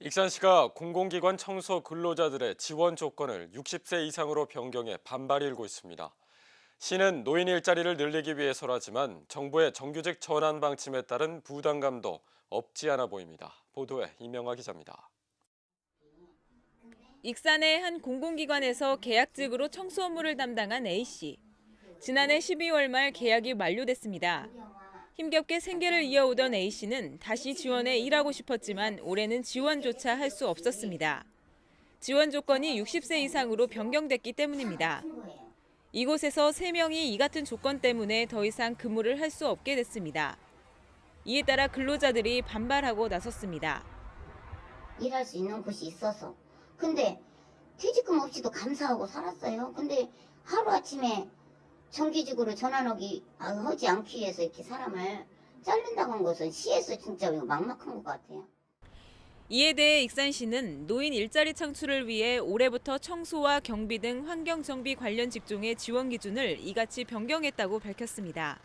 익산시가 공공기관 청소 근로자들의 지원 조건을 60세 이상으로 변경해 반발이 일고 있습니다. 시는 노인 일자리를 늘리기 위해서라지만 정부의 정규직 전환 방침에 따른 부담감도 없지 않아 보입니다. 보도에 이명아 기자입니다. 익산의 한 공공기관에서 계약직으로 청소 업무를 담당한 A씨. 지난해 12월 말 계약이 만료됐습니다. 힘겹게 생계를 이어오던 A씨는 다시 지원에 일하고 싶었지만 올해는 지원조차 할 수 없었습니다. 지원 조건이 60세 이상으로 변경됐기 때문입니다. 이곳에서 3명이 이 같은 조건 때문에 더 이상 근무를 할 수 없게 됐습니다. 이에 따라 근로자들이 반발하고 나섰습니다. 일할 수 있는 곳이 있어서. 근데 퇴직금 없이도 감사하고 살았어요. 근데 하루아침에 정규직으로 하지 않기 위해서 이렇게 사람을 자른다고 한 것은 시에서 진짜 이거 막막한 것 같아요. 이에 대해 익산시는 노인 일자리 창출을 위해 올해부터 청소와 경비 등 환경정비 관련 직종의 지원 기준을 이같이 변경했다고 밝혔습니다.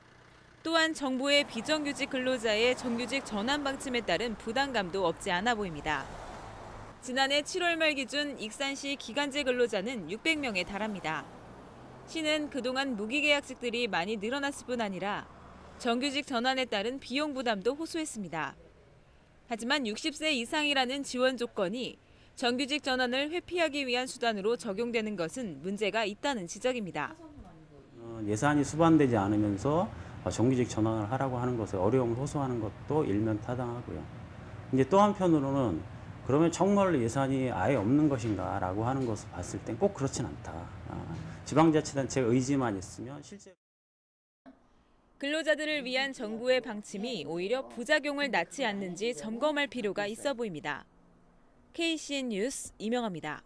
또한 정부의 비정규직 근로자의 정규직 전환 방침에 따른 부담감도 없지 않아 보입니다. 지난해 7월 말 기준 익산시 기간제 근로자는 600명에 달합니다. 시는 그동안 무기계약직들이 많이 늘어났을 뿐 아니라 정규직 전환에 따른 비용 부담도 호소했습니다. 하지만 60세 이상이라는 지원 조건이 정규직 전환을 회피하기 위한 수단으로 적용되는 것은 문제가 있다는 지적입니다. 예산이 수반되지 않으면서 정규직 전환을 하라고 하는 것에 어려움을 호소하는 것도 일면 타당하고요. 이제 또 한편으로는 그러면 정말로 예산이 아예 없는 것인가라고 하는 것을 봤을 땐 꼭 그렇진 않다. 지방자치단체 의지만 있으면 실제 근로자들을 위한 정부의 방침이 오히려 부작용을 낳지 않는지 점검할 필요가 있어 보입니다. KCN 뉴스 이명아입니다.